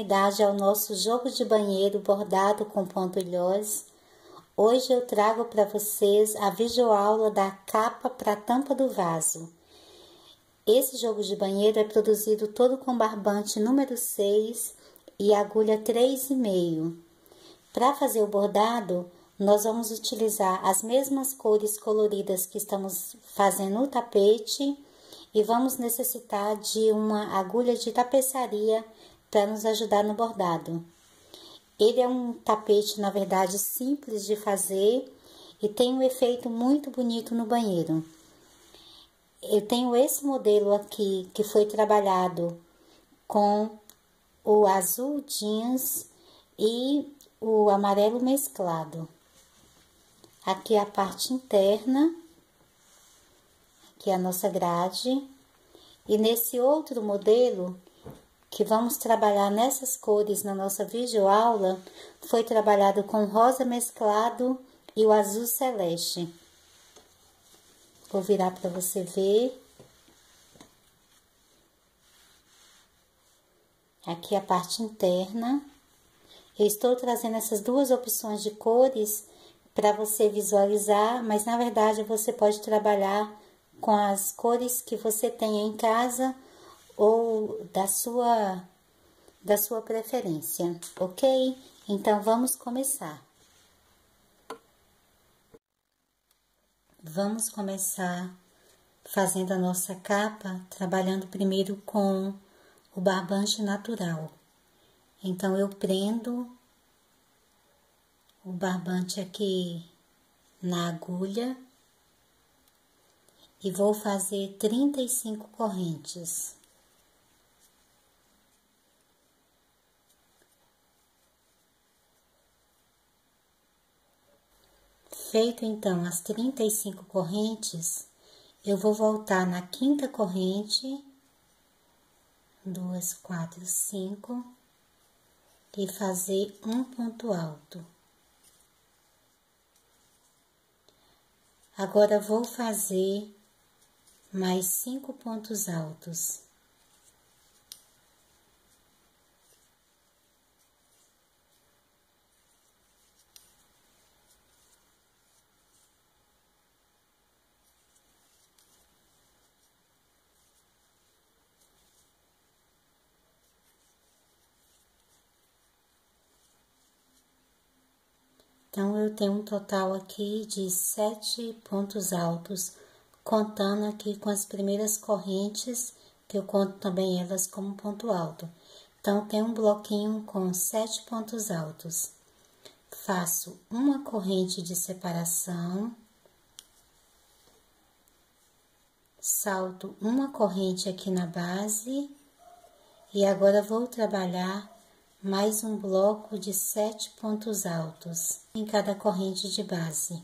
continuidade ao nosso jogo de banheiro bordado com pontilhós. Hoje eu trago para vocês a videoaula da capa para a tampa do vaso. Esse jogo de banheiro é produzido todo com barbante número 6 e agulha 3,5. Para fazer o bordado, nós vamos utilizar as mesmas cores coloridas que estamos fazendo no tapete e vamos necessitar de uma agulha de tapeçaria para nos ajudar no bordado. Ele é um tapete, na verdade, simples de fazer e tem um efeito muito bonito no banheiro. Eu tenho esse modelo aqui que foi trabalhado com o azul jeans e o amarelo mesclado. Aqui a parte interna, aqui a nossa grade. E nesse outro modelo, que vamos trabalhar nessas cores na nossa videoaula, foi trabalhado com rosa mesclado e o azul celeste. Vou virar para você ver. Aqui a parte interna. Eu estou trazendo essas duas opções de cores para você visualizar, mas na verdade você pode trabalhar com as cores que você tenha em casa ou da sua preferência, ok? Então vamos começar. Vamos começar fazendo a nossa capa, trabalhando primeiro com o barbante natural. Então eu prendo o barbante aqui na agulha e vou fazer 35 correntes. Feito então as 35 correntes, eu vou voltar na quinta corrente, 2, 4, 5, e fazer um ponto alto. Agora, vou fazer mais 5 pontos altos. Então, eu tenho um total aqui de 7 pontos altos, contando aqui com as primeiras correntes, que eu conto também elas como ponto alto. Então, tem um bloquinho com 7 pontos altos. Faço uma corrente de separação, salto uma corrente aqui na base, e agora vou trabalhar mais um bloco de 7 pontos altos em cada corrente de base.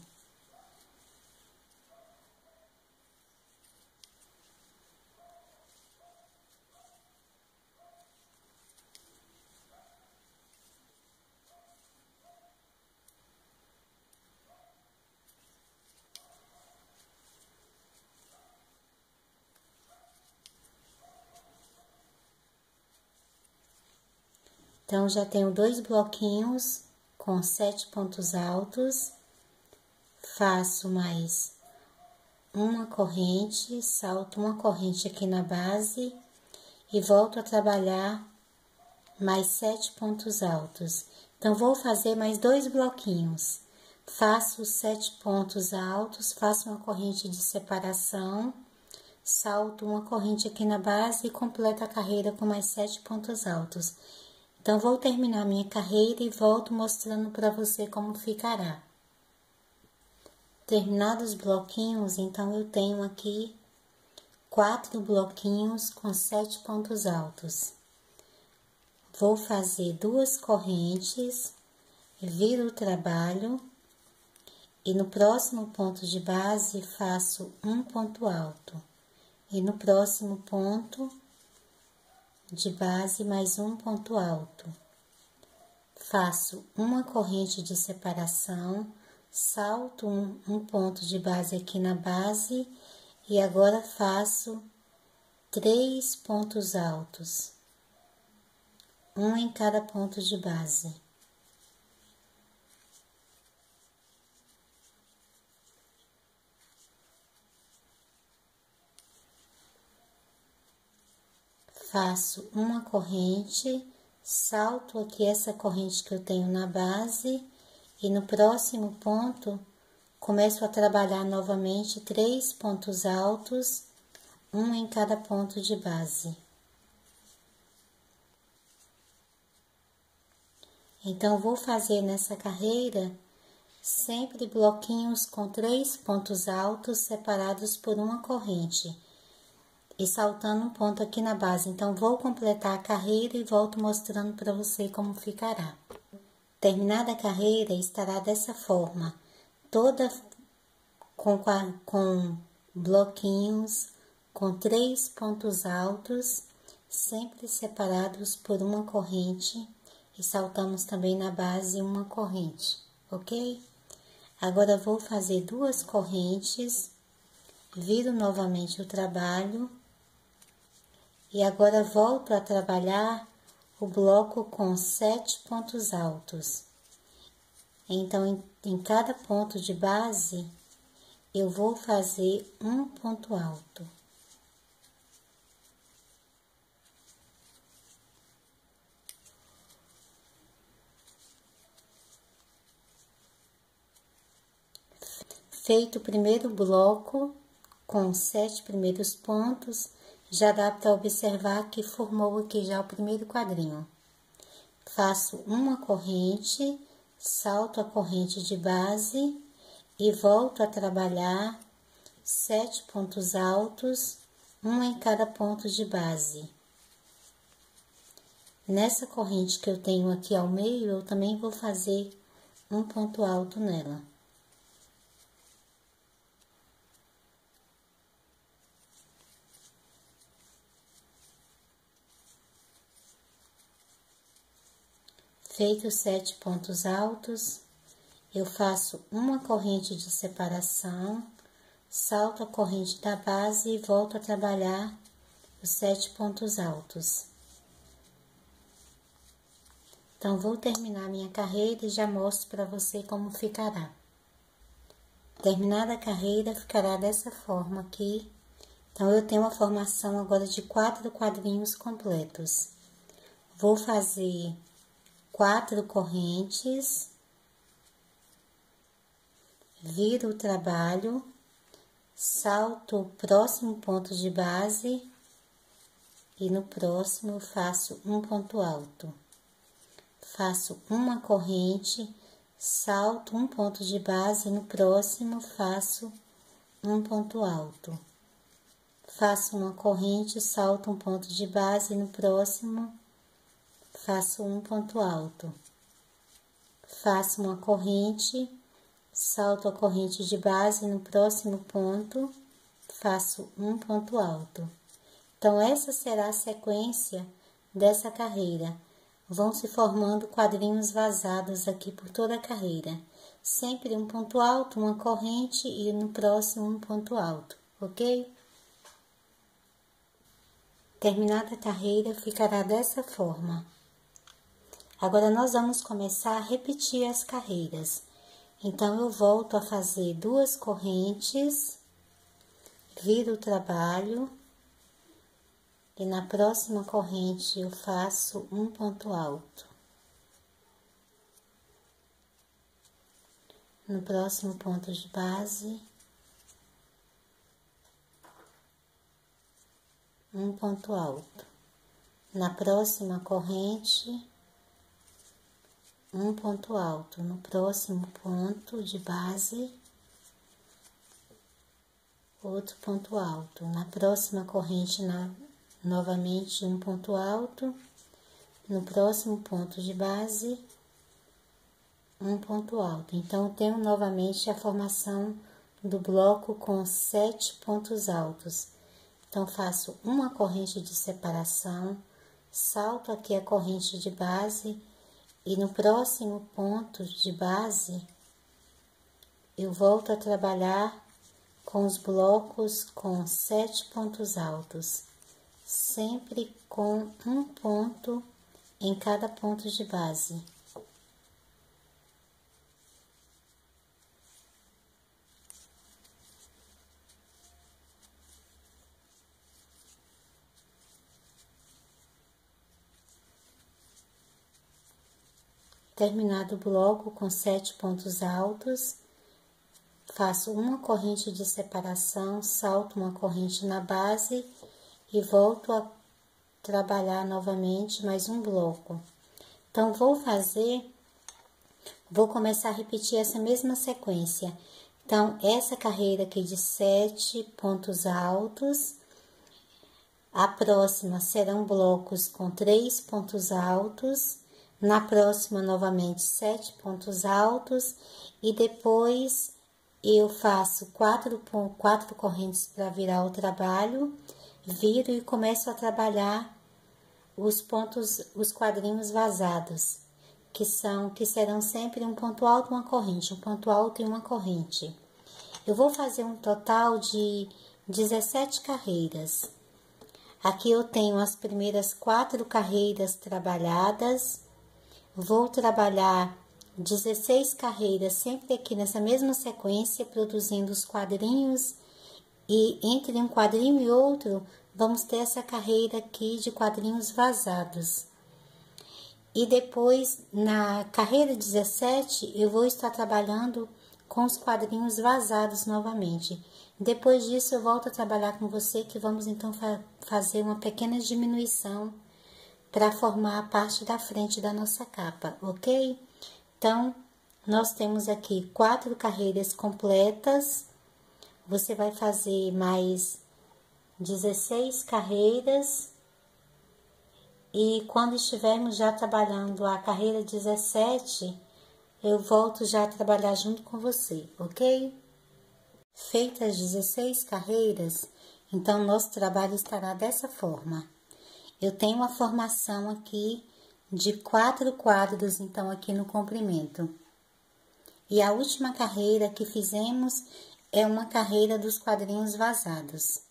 Então, já tenho 2 bloquinhos com 7 pontos altos, faço mais uma corrente, salto uma corrente aqui na base e volto a trabalhar mais 7 pontos altos. Então, vou fazer mais 2 bloquinhos, faço 7 pontos altos, faço uma corrente de separação, salto uma corrente aqui na base e completo a carreira com mais 7 pontos altos. Então, vou terminar minha carreira e volto mostrando para você como ficará. Terminados os bloquinhos, então, eu tenho aqui 4 bloquinhos com 7 pontos altos. Vou fazer 2 correntes, viro o trabalho e no próximo ponto de base faço um ponto alto. E no próximo ponto de base, mais um ponto alto. Faço uma corrente de separação, salto um ponto de base aqui na base e agora faço 3 pontos altos. um em cada ponto de base. Faço uma corrente, salto aqui essa corrente que eu tenho na base e no próximo ponto começo a trabalhar novamente 3 pontos altos, um em cada ponto de base. Então, vou fazer nessa carreira sempre bloquinhos com 3 pontos altos separados por uma corrente e saltando um ponto aqui na base. Então, vou completar a carreira e volto mostrando para você como ficará. Terminada a carreira, estará dessa forma, toda com bloquinhos, com 3 pontos altos, sempre separados por uma corrente, e saltamos também na base uma corrente, ok? Agora, vou fazer 2 correntes, viro novamente o trabalho, e agora volto a trabalhar o bloco com 7 pontos altos. Então, em cada ponto de base, eu vou fazer um ponto alto. Feito o primeiro bloco, com 7 primeiros pontos, já dá para observar que formou aqui já o primeiro quadrinho. Faço uma corrente, salto a corrente de base e volto a trabalhar 7 pontos altos, um em cada ponto de base. Nessa corrente que eu tenho aqui ao meio, eu também vou fazer um ponto alto nela. Feito os 7 pontos altos, eu faço uma corrente de separação, salto a corrente da base e volto a trabalhar os 7 pontos altos. Então, vou terminar minha carreira e já mostro para você como ficará. Terminada a carreira, ficará dessa forma aqui. Então, eu tenho uma formação agora de 4 quadrinhos completos. Vou fazer 4 correntes, viro o trabalho, salto o próximo ponto de base e no próximo faço um ponto alto. Faço uma corrente, salto um ponto de base e no próximo faço um ponto alto. Faço uma corrente, salto um ponto de base e no próximo faço um ponto alto. Faço uma corrente, salto a corrente de base e no próximo ponto faço um ponto alto. Então, essa será a sequência dessa carreira. Vão se formando quadrinhos vazados aqui por toda a carreira. Sempre um ponto alto, uma corrente e no próximo um ponto alto, ok? Terminada a carreira, ficará dessa forma. Agora, nós vamos começar a repetir as carreiras. Então, eu volto a fazer 2 correntes, viro o trabalho, e na próxima corrente eu faço um ponto alto. No próximo ponto de base, um ponto alto. Na próxima corrente, um ponto alto. No próximo ponto de base, outro ponto alto. Na próxima corrente, novamente um ponto alto. No próximo ponto de base, um ponto alto. Então, tenho novamente a formação do bloco com 7 pontos altos. Então, faço uma corrente de separação, salto aqui a corrente de base e no próximo ponto de base, eu volto a trabalhar com os blocos com 7 pontos altos, sempre com um ponto em cada ponto de base. Terminado o bloco com 7 pontos altos, faço uma corrente de separação, salto uma corrente na base e volto a trabalhar novamente mais um bloco. Então, vou começar a repetir essa mesma sequência. Então, essa carreira aqui de 7 pontos altos, a próxima serão blocos com 3 pontos altos, na próxima novamente 7 pontos altos e depois eu faço quatro correntes para virar o trabalho, viro e começo a trabalhar os quadrinhos vazados, que serão sempre um ponto alto, uma corrente, um ponto alto e uma corrente. Eu vou fazer um total de 17 carreiras. Aqui eu tenho as primeiras 4 carreiras trabalhadas, vou trabalhar 16 carreiras sempre aqui nessa mesma sequência, produzindo os quadrinhos, e entre um quadrinho e outro, vamos ter essa carreira aqui de quadrinhos vazados. E depois, na carreira 17, eu vou estar trabalhando com os quadrinhos vazados novamente. Depois disso, eu volto a trabalhar com você, que vamos então fazer uma pequena diminuição para formar a parte da frente da nossa capa, ok? Então, nós temos aqui 4 carreiras completas. Você vai fazer mais 16 carreiras. E quando estivermos já trabalhando a carreira 17, eu volto já a trabalhar junto com você, ok? Feitas as 16 carreiras, então nosso trabalho estará dessa forma. Eu tenho uma formação aqui de 4 quadros, então, aqui no comprimento. E a última carreira que fizemos é uma carreira dos quadrinhos vazados.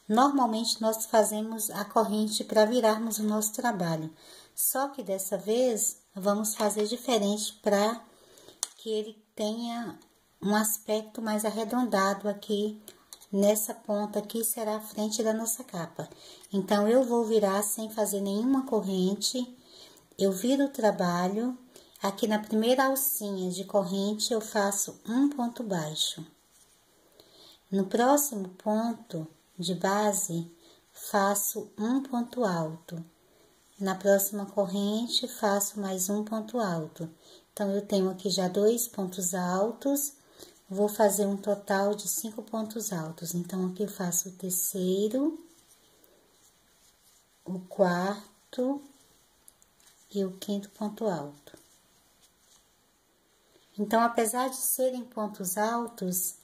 Normalmente, nós fazemos a corrente para virarmos o nosso trabalho. Só que dessa vez, vamos fazer diferente para que ele tenha um aspecto mais arredondado aqui. Nessa ponta aqui será a frente da nossa capa. Então, eu vou virar sem fazer nenhuma corrente. Eu viro o trabalho, aqui na primeira alcinha de corrente eu faço um ponto baixo. No próximo ponto de base, faço um ponto alto. Na próxima corrente, faço mais um ponto alto. Então, eu tenho aqui já 2 pontos altos, vou fazer um total de 5 pontos altos. Então, aqui eu faço o terceiro, o quarto e o quinto ponto alto. Então, apesar de serem pontos altos,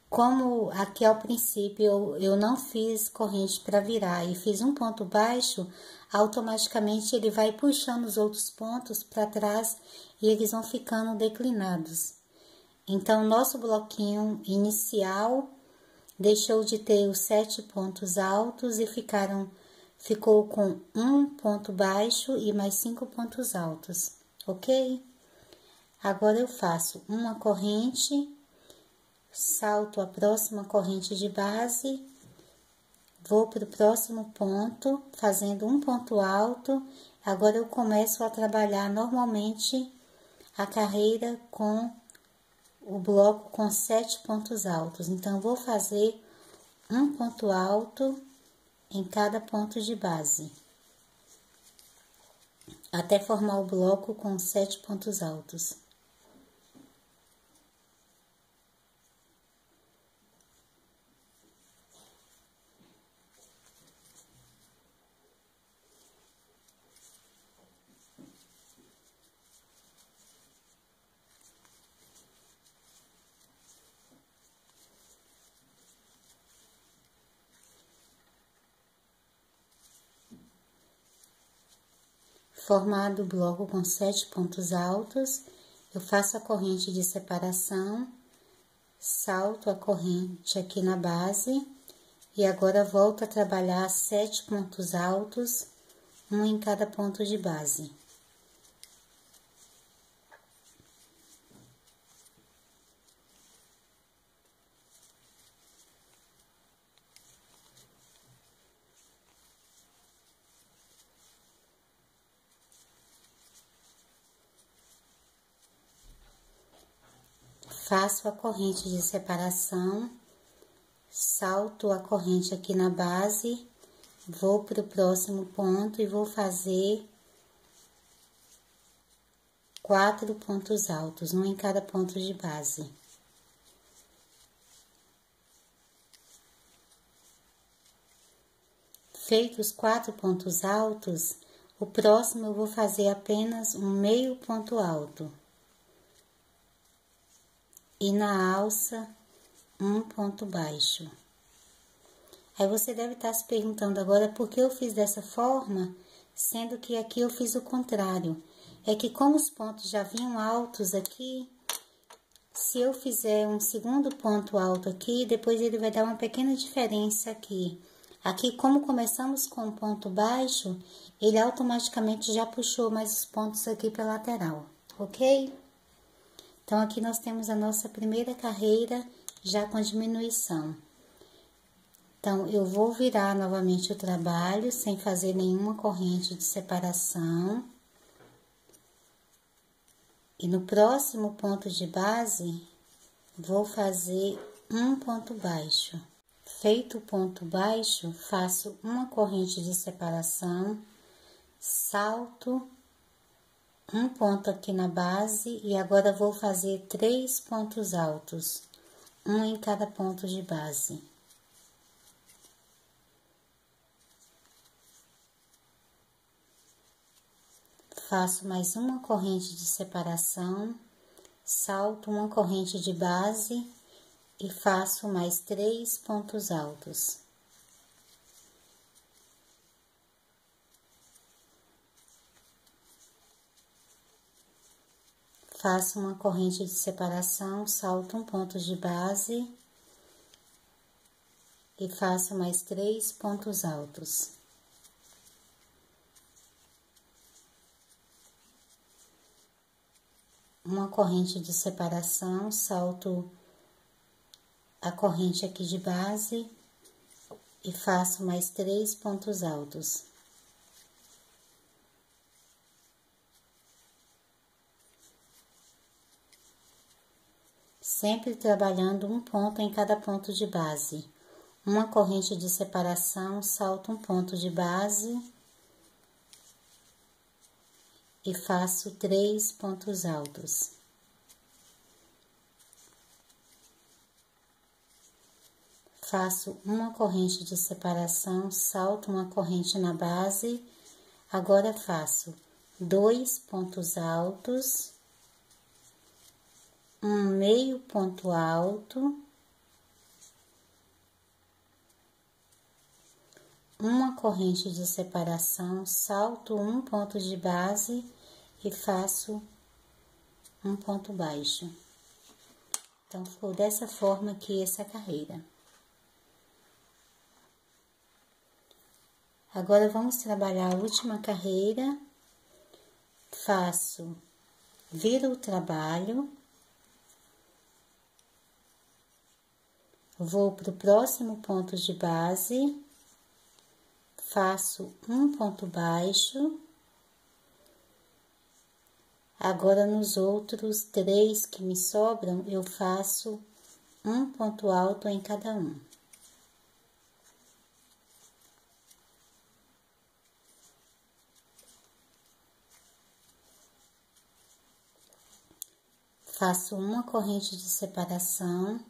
como aqui ao princípio eu não fiz corrente para virar e fiz um ponto baixo, automaticamente ele vai puxando os outros pontos para trás e eles vão ficando declinados. Então, nosso bloquinho inicial deixou de ter os 7 pontos altos e ficou com um ponto baixo e mais 5 pontos altos, ok? Agora eu faço uma corrente, salto a próxima corrente de base, vou para o próximo ponto, fazendo um ponto alto. Agora eu começo a trabalhar normalmente a carreira com o bloco com 7 pontos altos. Então, vou fazer um ponto alto em cada ponto de base, até formar o bloco com 7 pontos altos. Formado o bloco com 7 pontos altos, eu faço a corrente de separação, salto a corrente aqui na base e agora volto a trabalhar 7 pontos altos, um em cada ponto de base. Faço a corrente de separação, salto a corrente aqui na base, vou para o próximo ponto e vou fazer 4 pontos altos, um em cada ponto de base. Feitos 4 pontos altos, o próximo eu vou fazer apenas um meio ponto alto. E na alça, um ponto baixo. Aí você deve estar se perguntando agora por que eu fiz dessa forma, sendo que aqui eu fiz o contrário. É que como os pontos já vinham altos aqui, se eu fizer um segundo ponto alto aqui, depois ele vai dar uma pequena diferença aqui. Aqui, como começamos com um ponto baixo, ele automaticamente já puxou mais os pontos aqui para a lateral, ok? Então, aqui nós temos a nossa primeira carreira já com diminuição. Então, eu vou virar novamente o trabalho, sem fazer nenhuma corrente de separação. E no próximo ponto de base, vou fazer um ponto baixo. Feito o ponto baixo, faço uma corrente de separação, salto um ponto aqui na base e agora vou fazer 3 pontos altos, um em cada ponto de base. Faço mais uma corrente de separação, salto uma corrente de base e faço mais 3 pontos altos. Faço uma corrente de separação, salto um ponto de base e faço mais 3 pontos altos. Uma corrente de separação, salto a corrente aqui de base e faço mais 3 pontos altos. Sempre trabalhando um ponto em cada ponto de base. Uma corrente de separação, salto um ponto de base e faço 3 pontos altos. Faço uma corrente de separação, salto uma corrente na base, agora faço 2 pontos altos, um meio ponto alto, uma corrente de separação, salto um ponto de base e faço um ponto baixo. Então, ficou dessa forma aqui essa carreira. Agora, vamos trabalhar a última carreira. Viro o trabalho. Vou para o próximo ponto de base, faço um ponto baixo. Agora, nos outros 3 que me sobram, eu faço um ponto alto em cada um. Faço uma corrente de separação.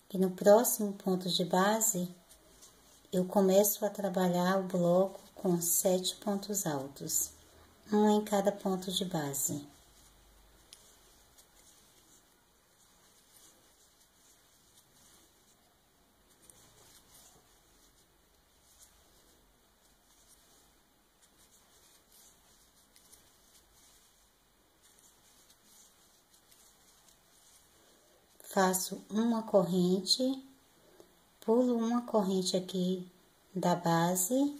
E no próximo ponto de base, eu começo a trabalhar o bloco com 7 pontos altos, um em cada ponto de base. Faço uma corrente, pulo uma corrente aqui da base,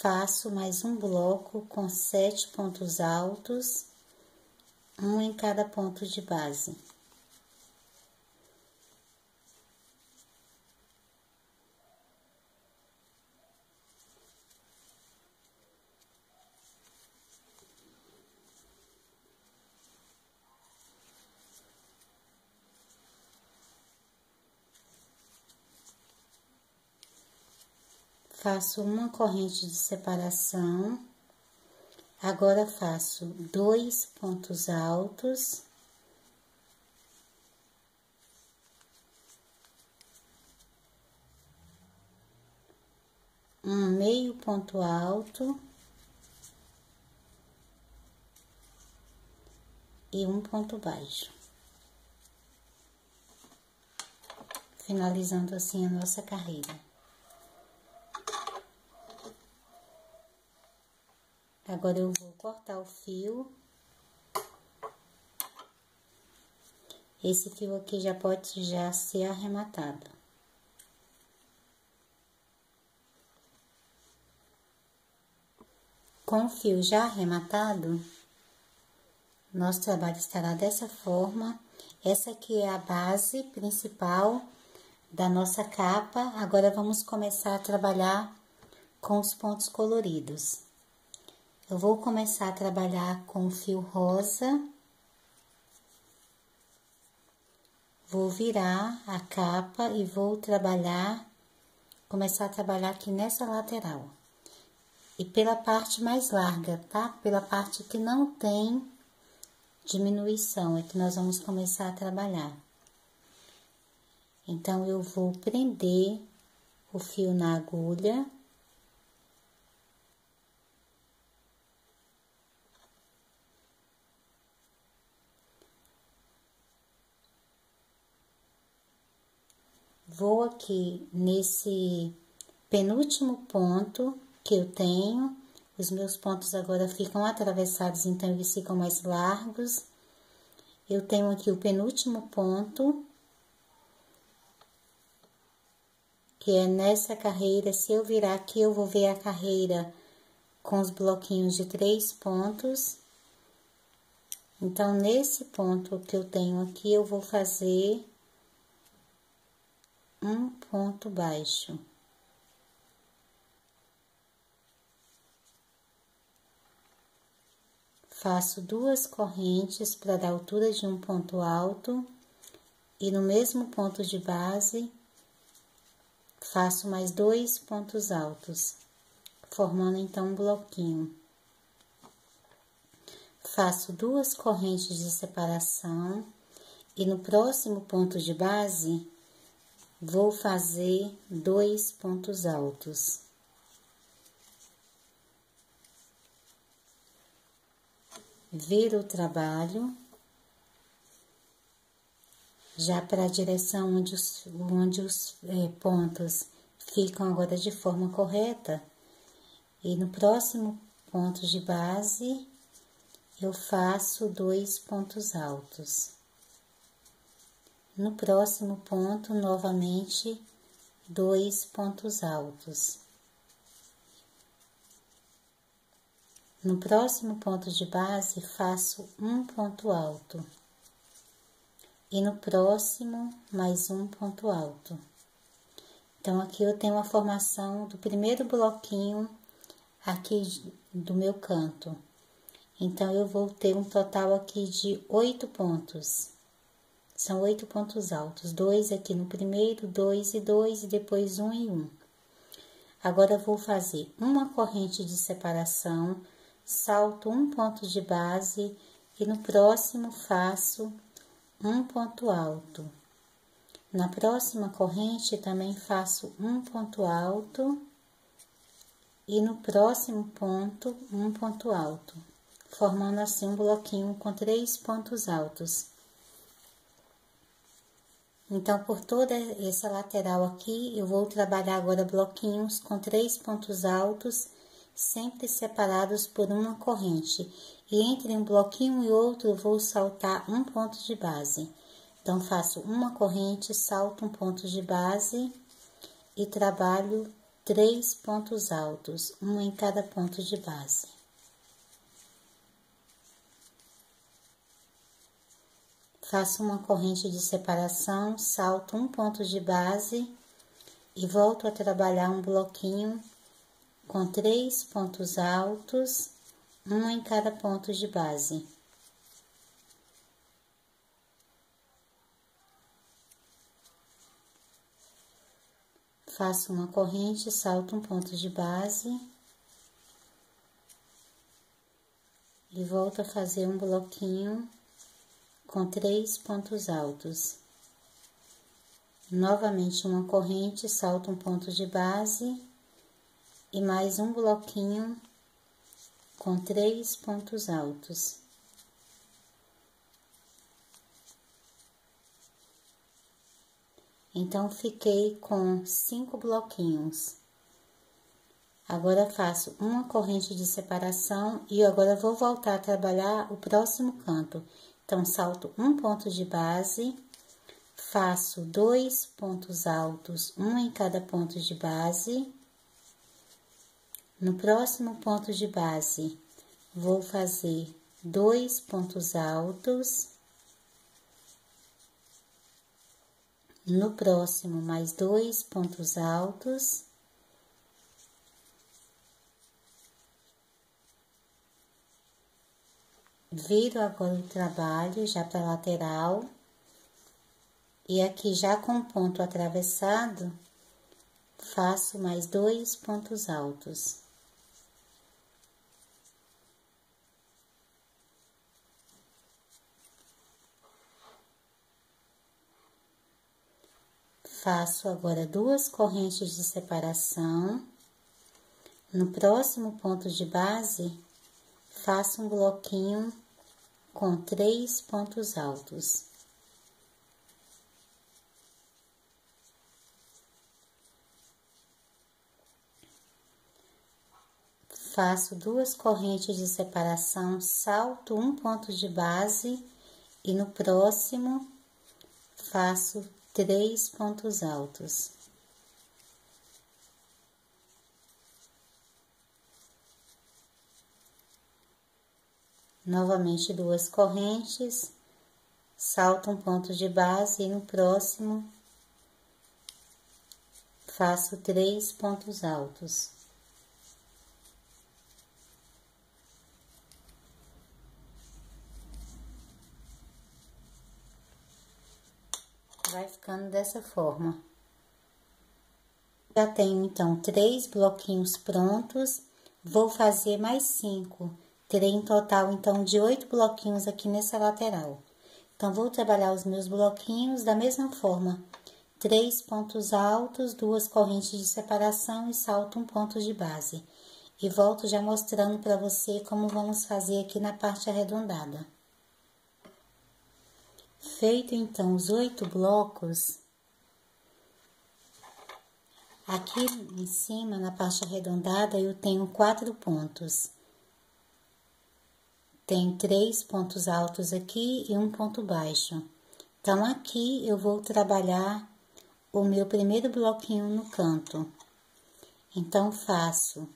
faço mais um bloco com 7 pontos altos, um em cada ponto de base. Faço uma corrente de separação, agora faço 2 pontos altos, um meio ponto alto e um ponto baixo, finalizando assim a nossa carreira. Agora eu vou cortar o fio. Esse fio aqui já pode ser arrematado. Com o fio já arrematado, nosso trabalho estará dessa forma. Essa aqui é a base principal da nossa capa. Agora vamos começar a trabalhar com os pontos coloridos. Eu vou começar a trabalhar com o fio rosa. Vou virar a capa e vou começar a trabalhar aqui nessa lateral. E pela parte mais larga, tá? Pela parte que não tem diminuição, é que nós vamos começar a trabalhar. Então, eu vou prender o fio na agulha. Vou aqui nesse penúltimo ponto que eu tenho, os meus pontos agora ficam atravessados, então eles ficam mais largos. Eu tenho aqui o penúltimo ponto, que é nessa carreira. Se eu virar aqui, eu vou ver a carreira com os bloquinhos de 3 pontos. Então, nesse ponto que eu tenho aqui, eu vou fazer um ponto baixo. Faço 2 correntes para dar altura de um ponto alto e no mesmo ponto de base faço mais 2 pontos altos, formando então um bloquinho. Faço 2 correntes de separação e no próximo ponto de base vou fazer 2 pontos altos. Viro o trabalho já para a direção onde os pontos ficam agora de forma correta. E no próximo ponto de base, eu faço 2 pontos altos. No próximo ponto, novamente, 2 pontos altos. No próximo ponto de base, faço um ponto alto. E no próximo, mais um ponto alto. Então, aqui eu tenho a formação do primeiro bloquinho aqui do meu canto. Então, eu vou ter um total aqui de 8 pontos. São 8 pontos altos. 2 aqui no primeiro, 2 e 2, e depois 1 e 1. Agora, eu vou fazer uma corrente de separação, salto um ponto de base e no próximo faço um ponto alto. Na próxima corrente também faço um ponto alto e no próximo ponto um ponto alto, formando assim um bloquinho com 3 pontos altos. Então, por toda essa lateral aqui, eu vou trabalhar agora bloquinhos com 3 pontos altos, sempre separados por uma corrente. E entre um bloquinho e outro, eu vou saltar um ponto de base. Então, faço uma corrente, salto um ponto de base e trabalho 3 pontos altos, um em cada ponto de base. Faço uma corrente de separação, salto um ponto de base e volto a trabalhar um bloquinho com 3 pontos altos, um em cada ponto de base. Faço uma corrente, salto um ponto de base e volto a fazer um bloquinho com 3 pontos altos. Novamente uma corrente, salto um ponto de base e mais um bloquinho com 3 pontos altos. Então, fiquei com 5 bloquinhos. Agora, faço uma corrente de separação e agora vou voltar a trabalhar o próximo canto. Então, salto um ponto de base, faço 2 pontos altos, um em cada ponto de base. No próximo ponto de base, vou fazer 2 pontos altos. No próximo, mais 2 pontos altos. Viro agora o trabalho já para a lateral. E aqui já com ponto atravessado, faço mais 2 pontos altos. Faço agora 2 correntes de separação. No próximo ponto de base, faço um bloquinho com 3 pontos altos. Faço 2 correntes de separação, salto um ponto de base e no próximo faço 3 pontos altos. Novamente 2 correntes, salto um ponto de base e no próximo faço 3 pontos altos. Vai ficando dessa forma. Já tenho, então, 3 bloquinhos prontos. Vou fazer mais 5. Terei em total, então, de 8 bloquinhos aqui nessa lateral. Então, vou trabalhar os meus bloquinhos da mesma forma. 3 pontos altos, 2 correntes de separação e salto um ponto de base. E volto já mostrando para você como vamos fazer aqui na parte arredondada. Feito, então, os 8 blocos, aqui em cima, na parte arredondada, eu tenho 4 pontos. Tem 3 pontos altos aqui e um ponto baixo. Então, aqui eu vou trabalhar o meu primeiro bloquinho no canto. Então, faço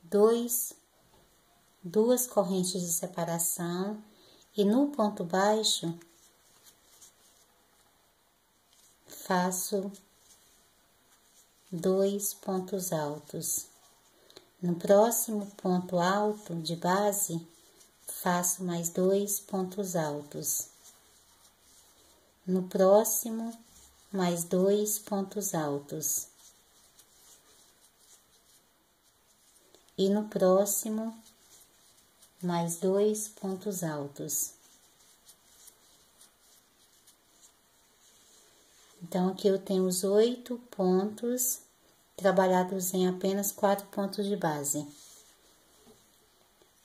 2 correntes de separação. E no ponto baixo, faço 2 pontos altos. No próximo ponto alto de base, faço mais 2 pontos altos. No próximo, mais 2 pontos altos. E no próximo, mais 2 pontos altos. Então, aqui eu tenho os 8 pontos trabalhados em apenas 4 pontos de base.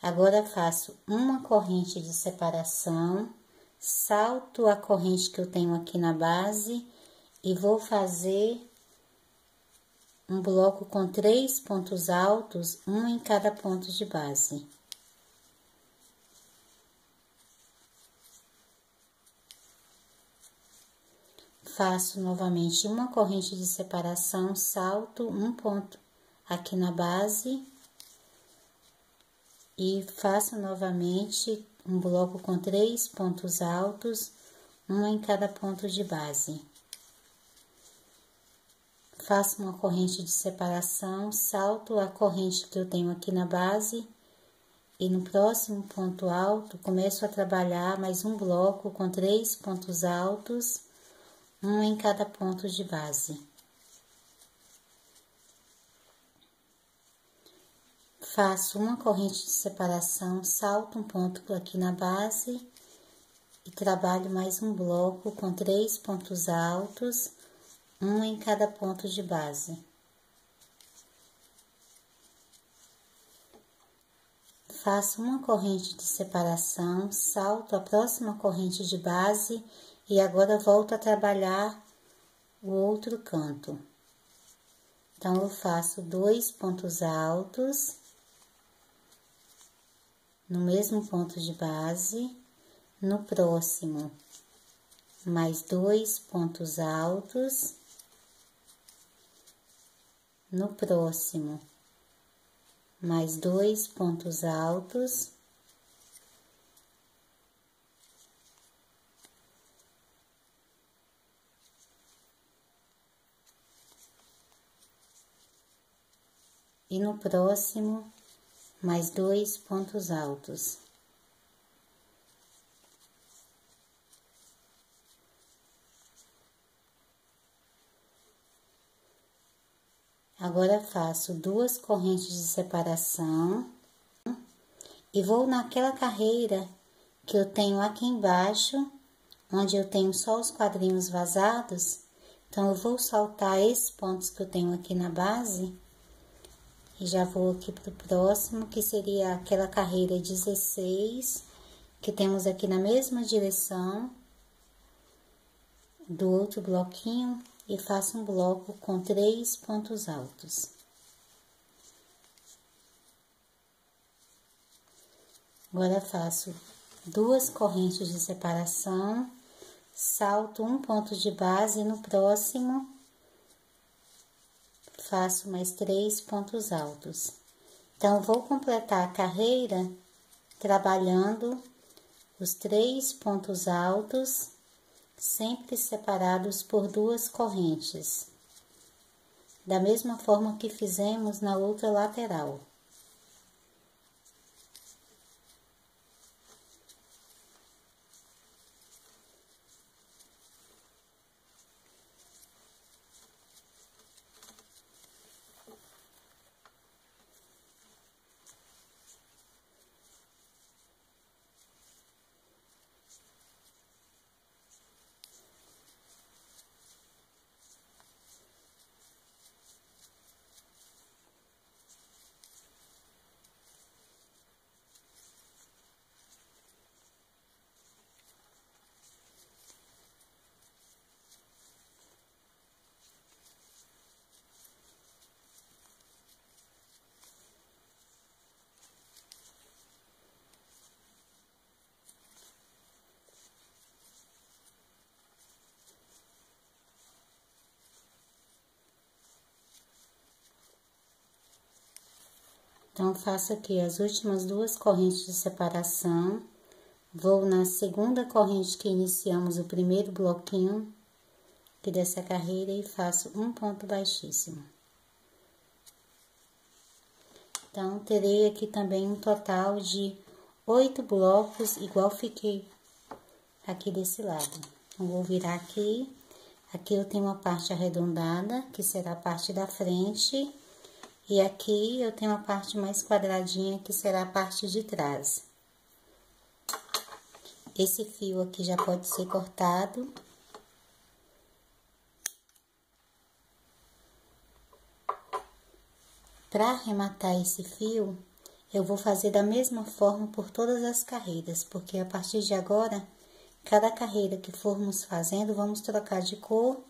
Agora, faço uma corrente de separação, salto a corrente que eu tenho aqui na base e vou fazer um bloco com 3 pontos altos, um em cada ponto de base. faço novamente uma corrente de separação, salto um ponto aqui na base e faço novamente um bloco com 3 pontos altos, um em cada ponto de base. Faço uma corrente de separação, salto a corrente que eu tenho aqui na base e no próximo ponto alto começo a trabalhar mais um bloco com 3 pontos altos, um em cada ponto de base. Faço uma corrente de separação, salto um ponto aqui na base e trabalho mais um bloco com 3 pontos altos, um em cada ponto de base. Faço uma corrente de separação, salto a próxima corrente de base e agora volto a trabalhar o outro canto. Então, eu faço 2 pontos altos no mesmo ponto de base, no próximo, mais 2 pontos altos, no próximo, mais 2 pontos altos, e no próximo, mais 2 pontos altos. Agora faço 2 correntes de separação e vou naquela carreira que eu tenho aqui embaixo, onde eu tenho só os quadrinhos vazados. Então, eu vou saltar esses pontos que eu tenho aqui na base e já vou aqui pro próximo, que seria aquela carreira 16, que temos aqui na mesma direção do outro bloquinho. E faço um bloco com 3 pontos altos. Agora, faço 2 correntes de separação, salto um ponto de base e no próximo, faço mais 3 pontos altos. Então, eu vou completar a carreira trabalhando os 3 pontos altos, sempre separados por 2 correntes, da mesma forma que fizemos na outra lateral. Então, faço aqui as últimas 2 correntes de separação, vou na segunda corrente que iniciamos o primeiro bloquinho aqui dessa carreira e faço um ponto baixíssimo. Então, terei aqui também um total de 8 blocos, igual fiquei aqui desse lado. Então, vou virar aqui, aqui eu tenho uma parte arredondada, que será a parte da frente. E aqui eu tenho a parte mais quadradinha, que será a parte de trás. Esse fio aqui já pode ser cortado. Para arrematar esse fio, eu vou fazer da mesma forma por todas as carreiras, porque a partir de agora, cada carreira que formos fazendo, vamos trocar de cor,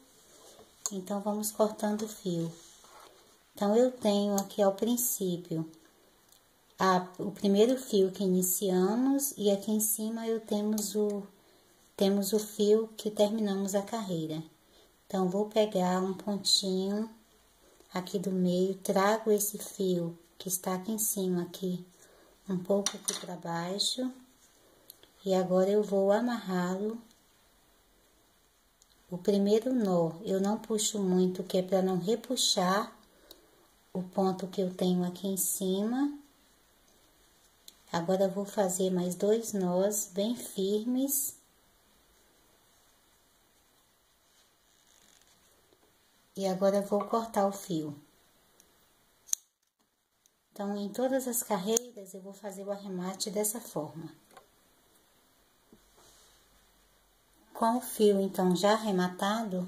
então vamos cortando o fio. Então, eu tenho aqui ao princípio o primeiro fio que iniciamos e aqui em cima temos o fio que terminamos a carreira. Então, vou pegar um pontinho aqui do meio, trago esse fio que está aqui em cima, aqui, um pouco aqui para baixo. E agora eu vou amarrá-lo. O primeiro nó, eu não puxo muito, que é para não repuxar o ponto que eu tenho aqui em cima. Agora, eu vou fazer mais 2 nós bem firmes. E agora, eu vou cortar o fio. Então, em todas as carreiras, eu vou fazer o arremate dessa forma. Com o fio, então, já arrematado,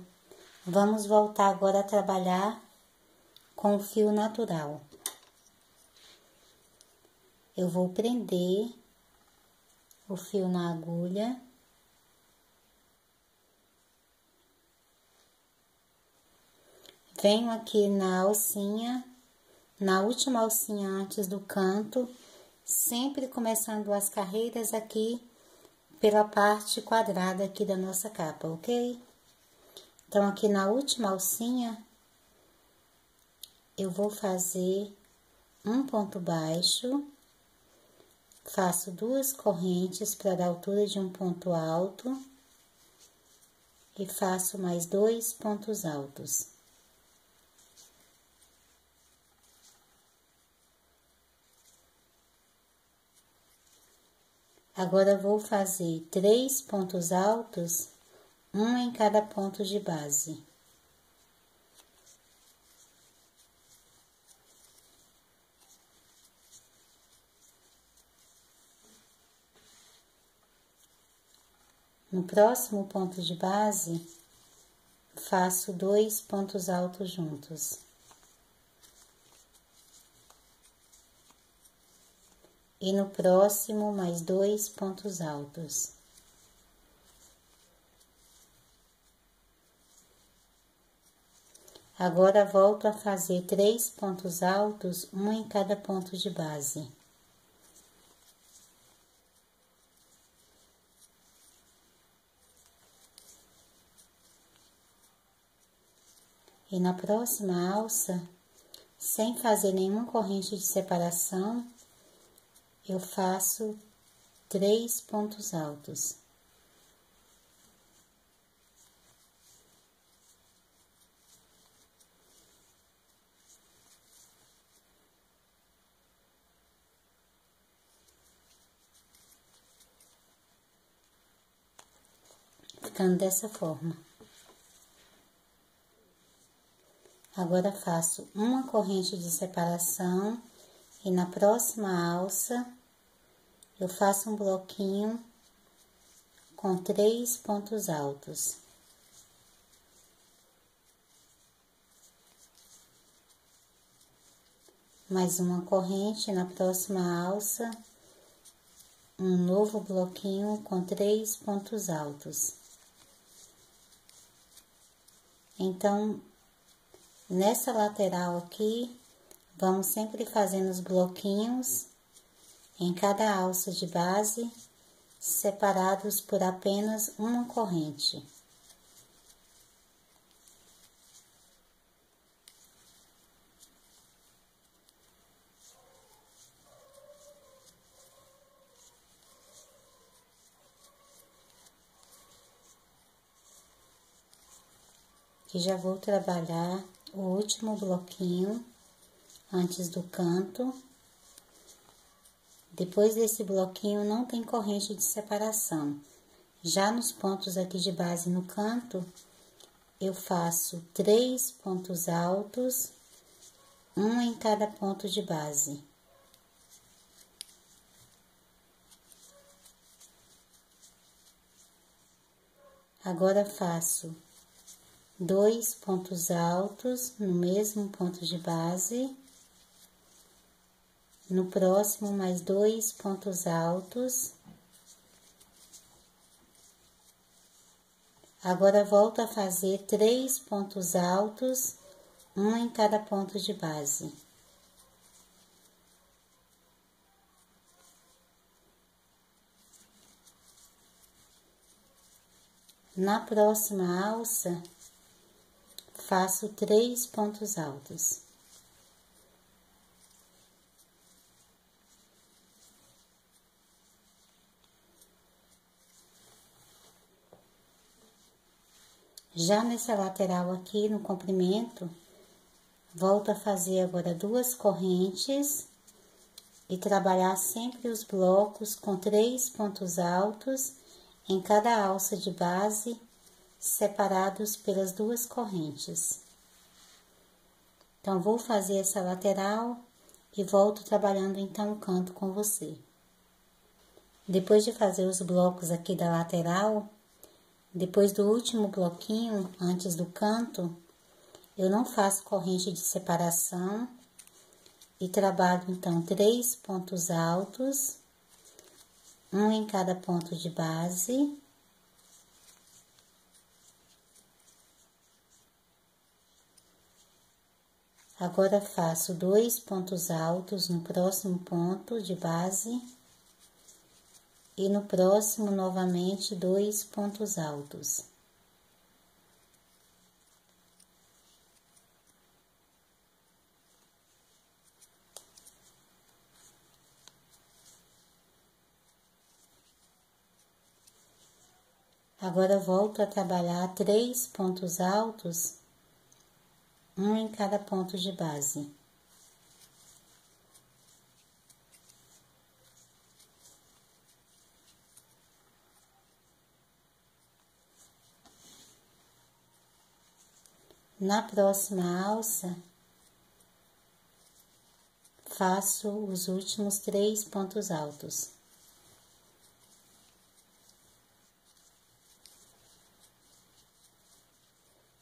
vamos voltar agora a trabalhar com o fio natural. Eu vou prender o fio na agulha. Venho aqui na alcinha, na última alcinha antes do canto, sempre começando as carreiras aqui pela parte quadrada aqui da nossa capa, ok? Então, aqui na última alcinha, eu vou fazer um ponto baixo, faço 2 correntes para dar altura de um ponto alto e faço mais 2 pontos altos. Agora, vou fazer 3 pontos altos, um em cada ponto de base. No próximo ponto de base, faço 2 pontos altos juntos. E no próximo, mais 2 pontos altos. Agora, volto a fazer 3 pontos altos, um em cada ponto de base. E na próxima alça, sem fazer nenhuma corrente de separação, eu faço 3 pontos altos. Ficando dessa forma. Agora, faço uma corrente de separação e na próxima alça, eu faço um bloquinho com 3 pontos altos. Mais uma corrente na próxima alça, um novo bloquinho com 3 pontos altos. Então, nessa lateral aqui, vamos sempre fazendo os bloquinhos em cada alça de base, separados por apenas uma corrente. E já vou trabalhar o último bloquinho antes do canto. Depois desse bloquinho não tem corrente de separação. Já nos pontos aqui de base no canto, eu faço 3 pontos altos, um em cada ponto de base. Agora, faço 2 pontos altos no mesmo ponto de base. No próximo, mais 2 pontos altos. Agora, volto a fazer 3 pontos altos, um em cada ponto de base. Na próxima alça, faço 3 pontos altos. Já nessa lateral aqui, no comprimento, volto a fazer agora 2 correntes e trabalhar sempre os blocos com 3 pontos altos em cada alça de base, separados pelas 2 correntes. Então, vou fazer essa lateral e volto trabalhando então o canto com você. Depois de fazer os blocos aqui da lateral, depois do último bloquinho, antes do canto, eu não faço corrente de separação e trabalho então 3 pontos altos, um em cada ponto de base. Agora faço 2 pontos altos no próximo ponto de base. E no próximo, novamente, 2 pontos altos. Agora, volto a trabalhar 3 pontos altos, um em cada ponto de base. Na próxima alça, faço os últimos 3 pontos altos.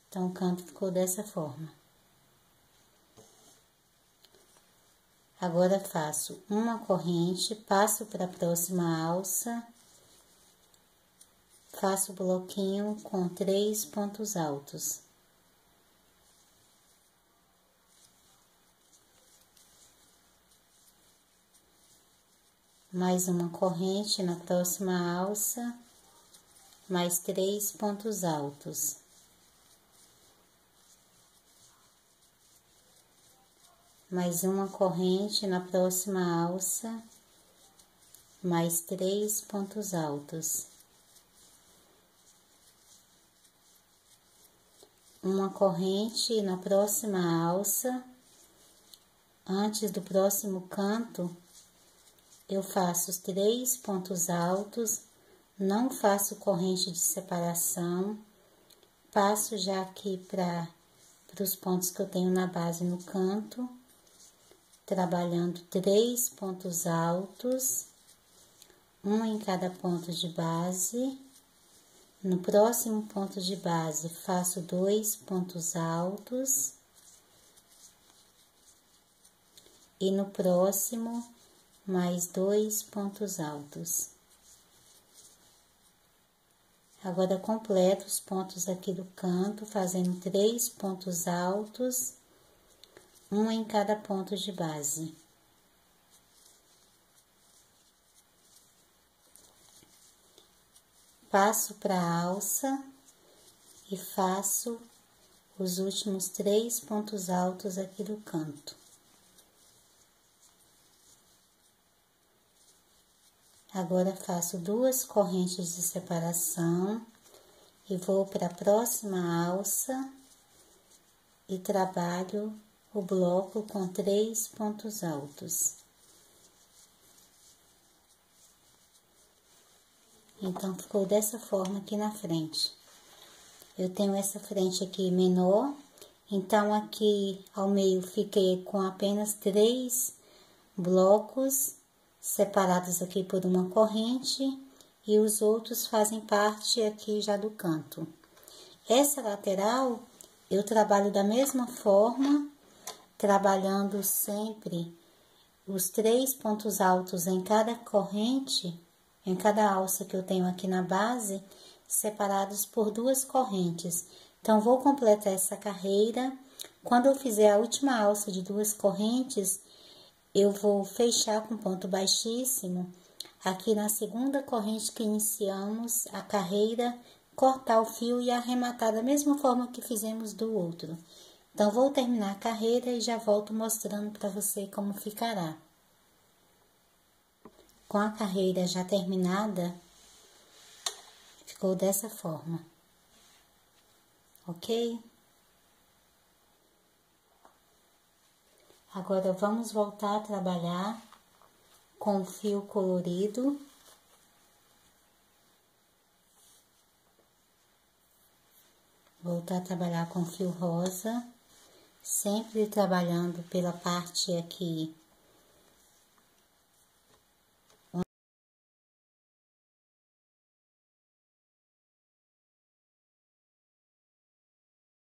Então, o canto ficou dessa forma. Agora, faço uma corrente, passo para a próxima alça, faço o bloquinho com 3 pontos altos. Mais uma corrente na próxima alça, mais 3 pontos altos. Mais uma corrente na próxima alça, mais 3 pontos altos. Uma corrente na próxima alça, antes do próximo canto, eu faço os 3 pontos altos, não faço corrente de separação, passo já aqui para os pontos que eu tenho na base no canto, trabalhando 3 pontos altos, um em cada ponto de base. No próximo ponto de base, faço 2 pontos altos, e no próximo, mais 2 pontos altos. Agora, completo os pontos aqui do canto, fazendo 3 pontos altos, um em cada ponto de base. Passo para a alça e faço os últimos 3 pontos altos aqui do canto. Agora, faço 2 correntes de separação e vou para a próxima alça e trabalho o bloco com 3 pontos altos. Então, ficou dessa forma aqui na frente. Eu tenho essa frente aqui menor, então aqui ao meio fiquei com apenas 3 blocos separados aqui por uma corrente, e os outros fazem parte aqui já do canto. Essa lateral eu trabalho da mesma forma, trabalhando sempre os 3 pontos altos em cada corrente, em cada alça que eu tenho aqui na base, separados por 2 correntes. Então, vou completar essa carreira. Quando eu fizer a última alça de 2 correntes, eu vou fechar com ponto baixíssimo aqui na segunda corrente que iniciamos a carreira cortar o fio e arrematar da mesma forma que fizemos do outro. Então, vou terminar a carreira e já volto mostrando para você como ficará. Com a carreira já terminada, ficou dessa forma, ok? Agora, vamos voltar a trabalhar com o fio colorido. Voltar a trabalhar com fio rosa, sempre trabalhando pela parte aqui